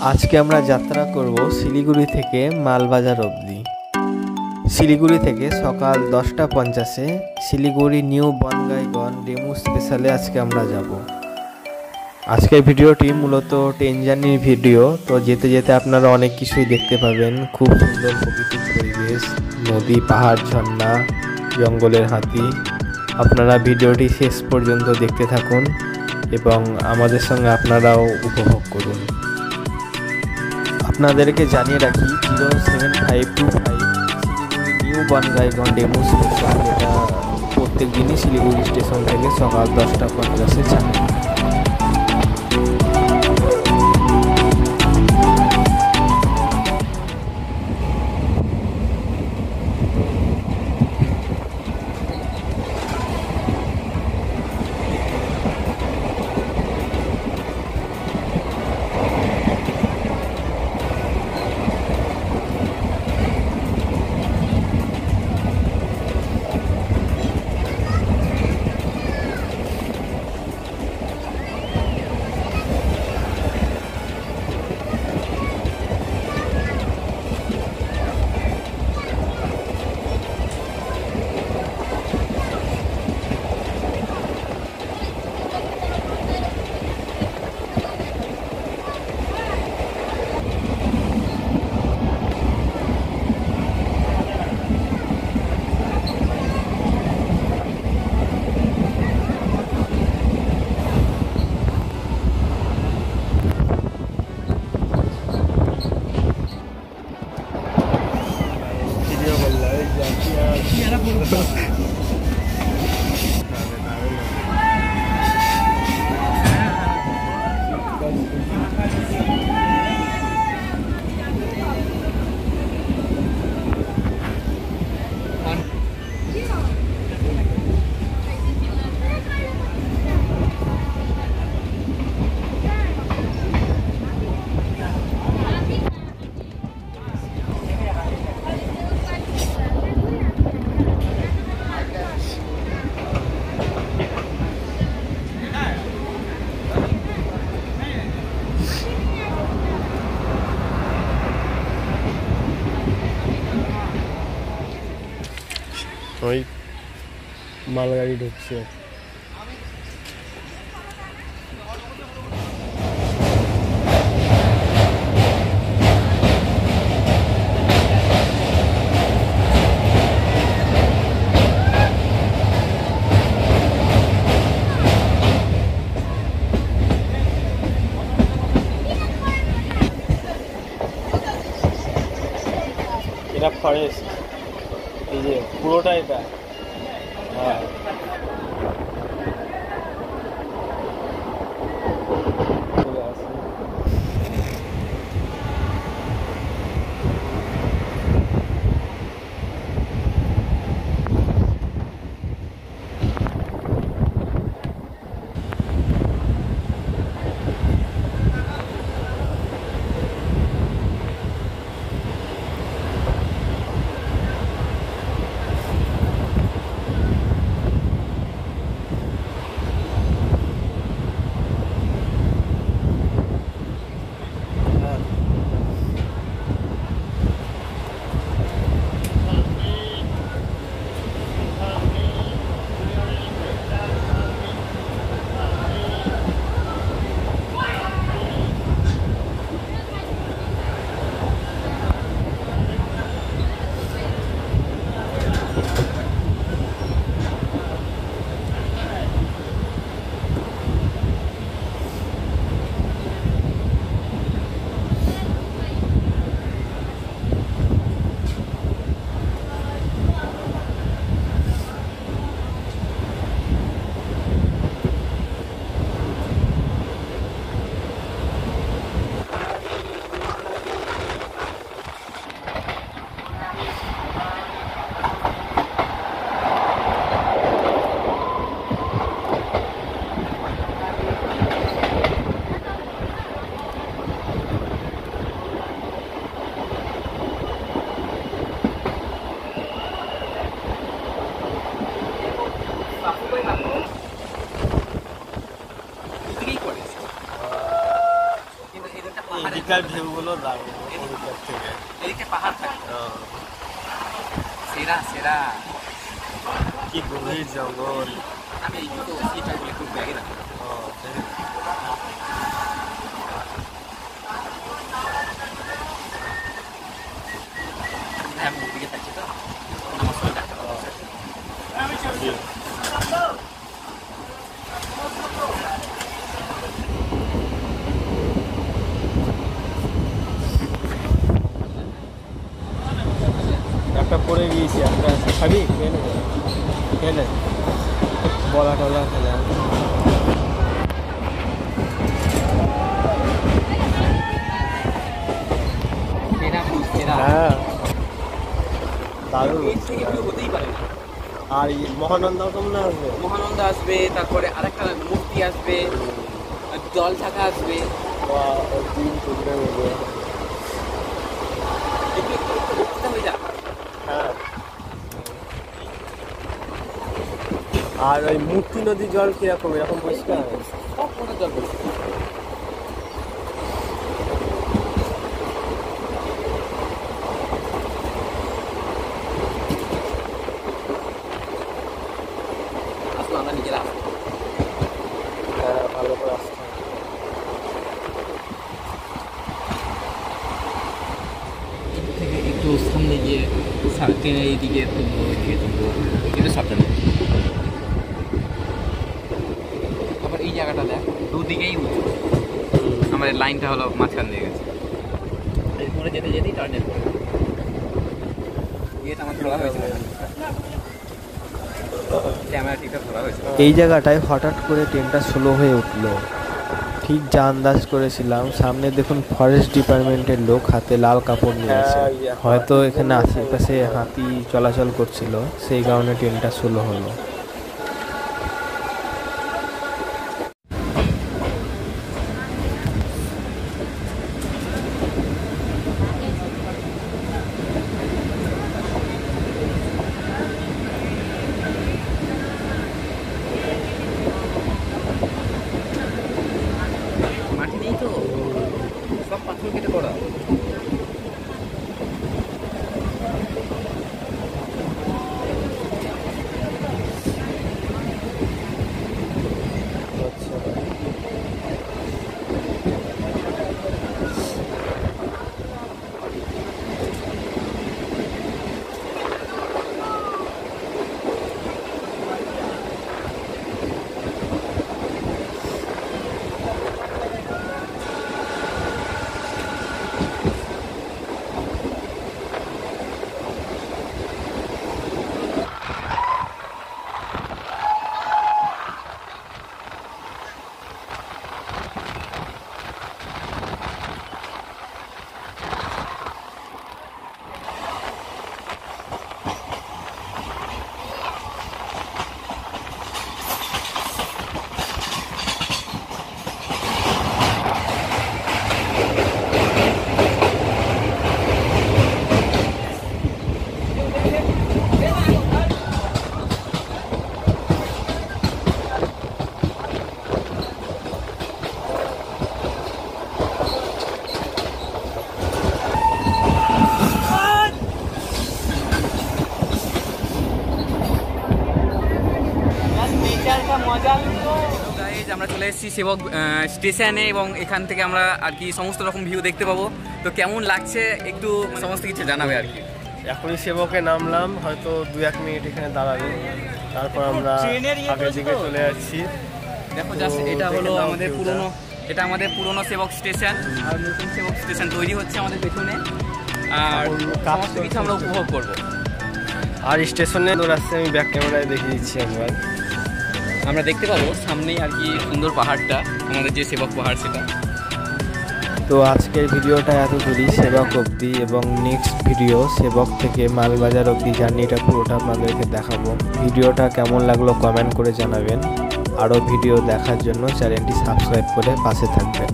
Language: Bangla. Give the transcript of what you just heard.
আজকে আমরা যাত্রা করব শিলিগুড়ি থেকে মালবাজার অবধি। শিলিগুড়ি থেকে সকাল 10:50-এ শিলিগুড়ি নিউ বনগাইগন ডেমু স্পেশালে আজকে আমরা যাব। আজকের ভিডিওটি মূলত ট্রেন জার্নির ভিডিও। তো যেতে যেতে আপনারা অনেক কিছুই দেখতে পাবেন, খুব সুন্দর প্রকৃতির পরিবেশ, নদী, পাহাড়, ঝর্ণা, জঙ্গলের হাতি। আপনারা ভিডিওটি শেষ পর্যন্ত দেখতে থাকুন এবং আমাদের সঙ্গে আপনারাও উপভোগ করুন। আপনাদেরকে জানিয়ে রাখি 07525 শিলিগুড়ি নিউ বনগাইগন ডেমু স্টেশন, যেটা প্রত্যেক দিনই শিলিগুড়ি স্টেশন থেকে সকাল 10:50-এ ছাড়ে। ওই মালগাড়ি ঢুকছে। এটা ফরেস্ট, এই যে পুরোটা এটা। হ্যাঁ, চলে আসি। এদিককার ভিউগুলো দারুণ, ওদিককার থেকে এদিকে পাহাড় থাকে। সেরা সেরা কি গভীর জঙ্গল। আমি এই তো সিটাগুলো একটু ব্যাগে রাখি। হ্যাঁ দিকে থাকছে তো আমার সঙ্গে দেখা একটা পড়ে গিয়েছি, একটা খাবি খেলে বলা টলা খেলে। হ্যাঁ দারুণ। হতেই পারে। আর মহানন্দা কেমন আসবে? মহানন্দা আসবে, তারপরে আরেকটা মূর্তি আসবে, জল ঢাকা আসবে। হ্যাঁ আর ওই মূর্তি নদীর জল কিরকম, এরকম পরিষ্কার? সব কোনো জল পরিষ্কার। আসলে আমরা নিজেরা আসবো। হ্যাঁ ভালো করে আসতে হবে। থেকে একটু সামনে গিয়ে ট্রেনের এইদিকে তুলবো, এদিকে তুলবো, কিন্তু সাবধানে। আবার এই জায়গাটা দেখ, দুদিকেই উঁচু। আমাদের লাইনটা হলো মাঝখান দিয়ে গেছে। এরপরে যেতে যেতেই টার্নের ইয়েটা আমার ধরা হয়েছিল, ক্যামেরা ঠিকঠাক ধরা হয়েছিল। এই জায়গাটায় হঠাৎ করে ট্রেনটা স্লো হয়ে উঠলো। ঠিক যা আন্দাজ করেছিলাম, সামনে দেখুন ফরেস্ট ডিপার্টমেন্টের লোক হাতে লাল কাপড় নিয়েছে। হয়তো এখানে আশেপাশে হাতি চলাচল করছিল, সেই কারণে ট্রেনটা স্লো হলো। মাটি নেই তো, সব পাথর কেটে করা। আমরা চলে এসেছি সেবক স্টেশনে এবং এখান থেকে আমরা আর কি সমস্ত রকম ভিউ দেখতে পাবো। তো কেমন লাগছে একটু সমস্ত কিছু জানাবে আর কি। এখনই সেবকে নামলাম, হয়তো 2-1 মিনিট এখানে দাঁড়াবো, তারপর আমরা আগের দিকে চলে যাচ্ছি। দেখো জাস্ট এটা হলো আমাদের পুরনো, এটা আমাদের পুরনো সেবক স্টেশন, আর নতুন সেবক স্টেশন তৈরি হচ্ছে আমাদের পেছনে, আর সমস্ত কিছু আমরা উপভোগ করবো। আর স্টেশনে আসছে, আমি ব্যাক ক্যামেরায় দেখিয়ে দিচ্ছি একবার। আমরা দেখতে পাবো সামনেই আর কি সুন্দর পাহাড়টা, আমাদের যে সেবক পাহাড় সেটা। তো আজকের ভিডিওটা এত দূরই সেবক অবধি, এবং নেক্সট ভিডিও সেবক থেকে মালবাজার অবধি জার্নিটা পুরোটা আপনাদেরকে দেখাবো। ভিডিওটা কেমন লাগলো কমেন্ট করে জানাবেন। আরও ভিডিও দেখার জন্য চ্যানেলটি সাবস্ক্রাইব করে পাশে থাকবেন।